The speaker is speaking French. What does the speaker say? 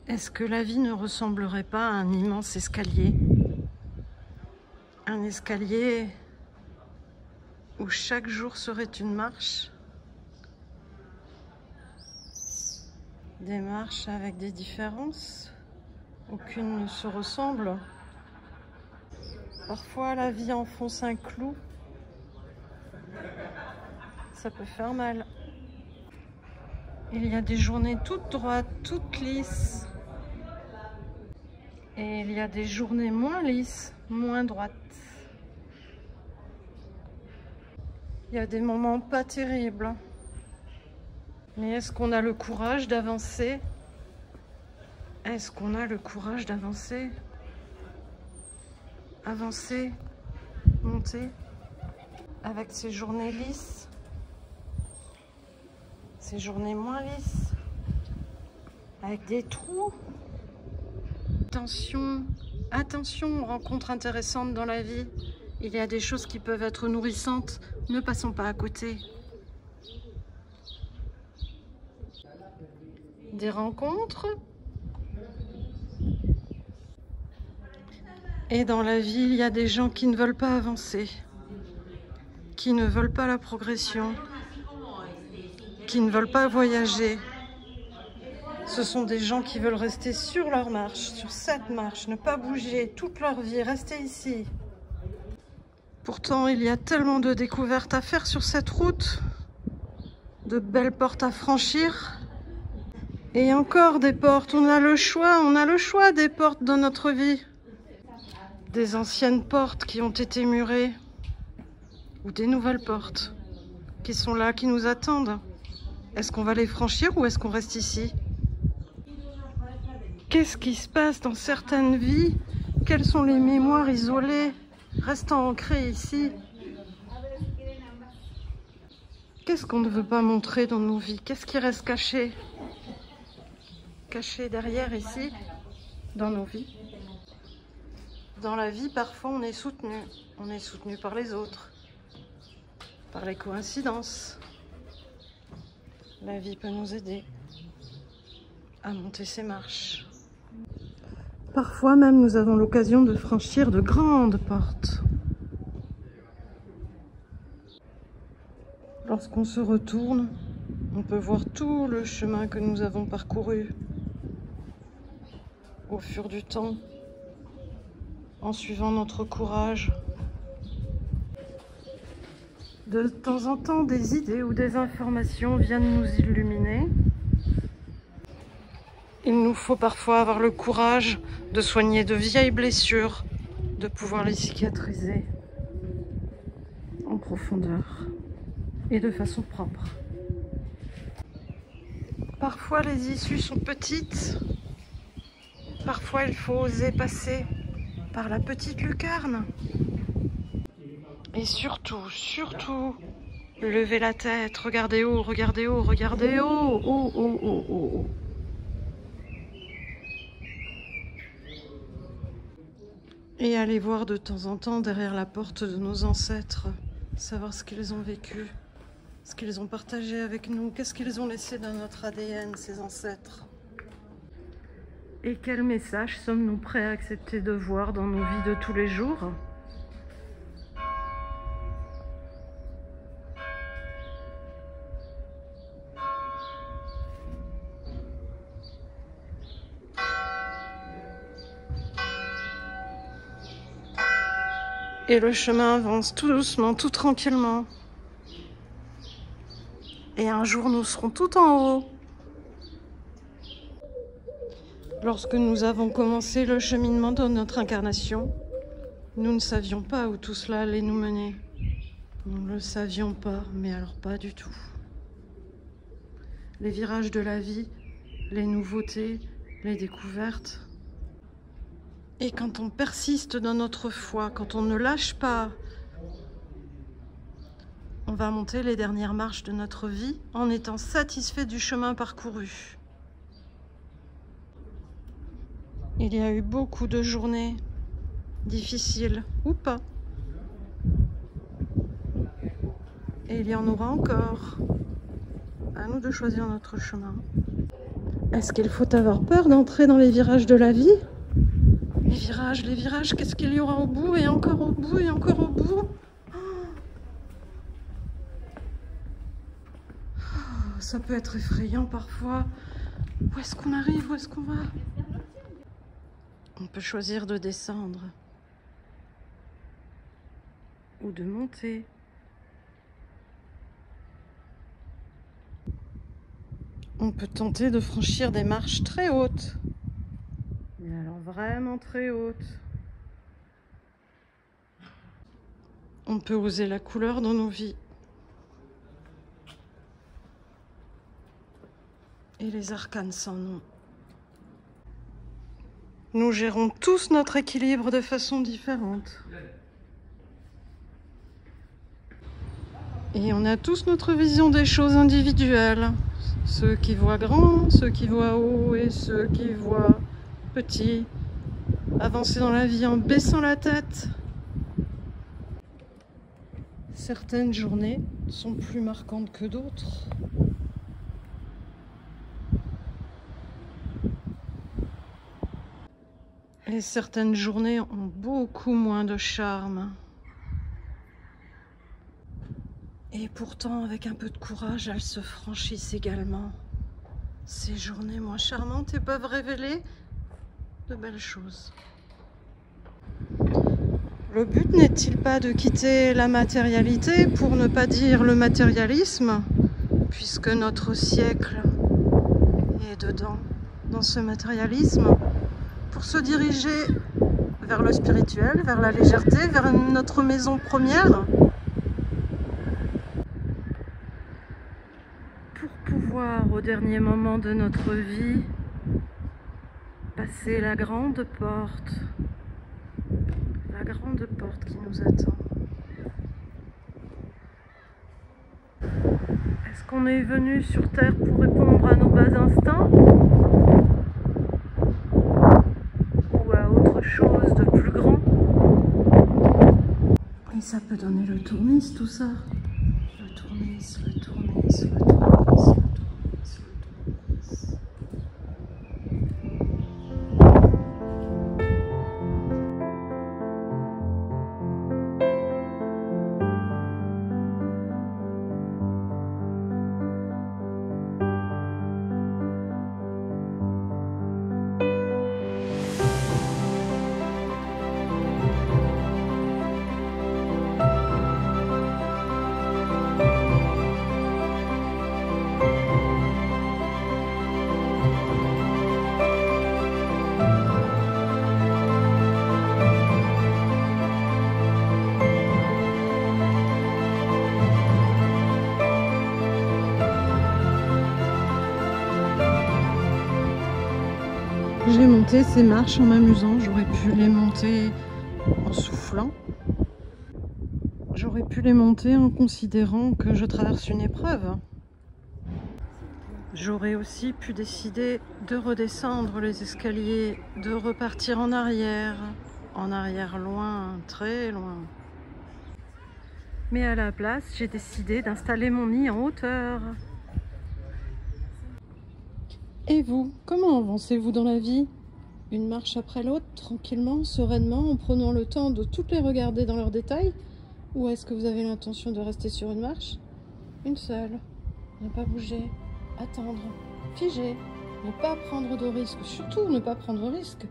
Est-ce que la vie ne ressemblerait pas à un immense escalier? Un escalier où chaque jour serait une marche? Des marches avec des différences? Aucune ne se ressemble. Parfois la vie enfonce un clou. Ça peut faire mal. Il y a des journées toutes droites, toutes lisses. Et il y a des journées moins lisses, moins droites. Il y a des moments pas terribles. Mais est-ce qu'on a le courage d'avancer? Est-ce qu'on a le courage d'avancer? Avancer, monter, avec ces journées lisses, ces journées moins lisses, avec des trous. Attention, attention aux rencontres intéressantes dans la vie. Il y a des choses qui peuvent être nourrissantes. Ne passons pas à côté. Des rencontres. Et dans la vie, il y a des gens qui ne veulent pas avancer, qui ne veulent pas la progression, qui ne veulent pas voyager. Ce sont des gens qui veulent rester sur leur marche, sur cette marche, ne pas bouger toute leur vie, rester ici. Pourtant, il y a tellement de découvertes à faire sur cette route, de belles portes à franchir. Et encore des portes, on a le choix des portes dans notre vie. Des anciennes portes qui ont été murées, ou des nouvelles portes qui sont là, qui nous attendent. Est-ce qu'on va les franchir ou est-ce qu'on reste ici? Qu'est-ce qui se passe dans certaines vies? Quelles sont les mémoires isolées, restant ancrées ici? Qu'est-ce qu'on ne veut pas montrer dans nos vies? Qu'est-ce qui reste caché? Caché derrière ici, dans nos vies? Dans la vie, parfois, on est soutenu. On est soutenu par les autres, par les coïncidences. La vie peut nous aider à monter ces marches. Parfois même, nous avons l'occasion de franchir de grandes portes. Lorsqu'on se retourne, on peut voir tout le chemin que nous avons parcouru au fur du temps, en suivant notre courage. De temps en temps, des idées ou des informations viennent nous illuminer. Il nous faut parfois avoir le courage de soigner de vieilles blessures, de pouvoir les cicatriser en profondeur et de façon propre. Parfois, les issues sont petites. Parfois, il faut oser passer par la petite lucarne. Et surtout, levez la tête, regardez haut, regardez haut, regardez haut, haut, haut, haut, haut, haut. Et allez voir de temps en temps derrière la porte de nos ancêtres, savoir ce qu'ils ont vécu, ce qu'ils ont partagé avec nous, qu'est-ce qu'ils ont laissé dans notre ADN, ces ancêtres. Et quel message sommes-nous prêts à accepter de voir dans nos vies de tous les jours? Et le chemin avance tout doucement, tout tranquillement. Et un jour, nous serons tout en haut. Lorsque nous avons commencé le cheminement de notre incarnation, nous ne savions pas où tout cela allait nous mener. Nous ne le savions pas, mais alors pas du tout. Les virages de la vie, les nouveautés, les découvertes. Et quand on persiste dans notre foi, quand on ne lâche pas, on va monter les dernières marches de notre vie en étant satisfait du chemin parcouru. Il y a eu beaucoup de journées difficiles, ou pas. Et il y en aura encore À nous de choisir notre chemin. Est-ce qu'il faut avoir peur d'entrer dans les virages de la vie? Les virages, qu'est-ce qu'il y aura au bout? Et encore au bout, et encore au bout. Ça peut être effrayant parfois. Où est-ce qu'on arrive? Où est-ce qu'on va? On peut choisir de descendre ou de monter. On peut tenter de franchir des marches très hautes. Mais alors vraiment très hautes. On peut oser la couleur dans nos vies. Et les arcanes sans nom. Nous gérons tous notre équilibre de façon différente. Et on a tous notre vision des choses individuelles. Ceux qui voient grand, ceux qui voient haut et ceux qui voient petit. Avancer dans la vie en baissant la tête. Certaines journées sont plus marquantes que d'autres. Et certaines journées ont beaucoup moins de charme. Et pourtant, avec un peu de courage, elles se franchissent également. Ces journées moins charmantes et peuvent révéler de belles choses. Le but n'est-il pas de quitter la matérialité, pour ne pas dire le matérialisme, puisque notre siècle est dedans, dans ce matérialisme, pour se diriger vers le spirituel, vers la légèreté, vers notre maison première, pour pouvoir, au dernier moment de notre vie, passer la grande porte qui nous attend. Est-ce qu'on est venu sur Terre pour répondre à nos bas instincts? Ou à autre chose de plus grand? Et ça peut donner le tournis, tout ça. Le tournis, le tournis, le tournis, le tournis, le tournis. J'ai monté ces marches en m'amusant, j'aurais pu les monter en soufflant. J'aurais pu les monter en considérant que je traverse une épreuve. J'aurais aussi pu décider de redescendre les escaliers, de repartir en arrière loin, très loin. Mais à la place, j'ai décidé d'installer mon nid en hauteur. Et vous, comment avancez-vous dans la vie? Une marche après l'autre, tranquillement, sereinement, en prenant le temps de toutes les regarder dans leurs détails? Ou est-ce que vous avez l'intention de rester sur une marche? Une seule. Ne pas bouger, attendre, figer, ne pas prendre de risques, surtout ne pas prendre de risques.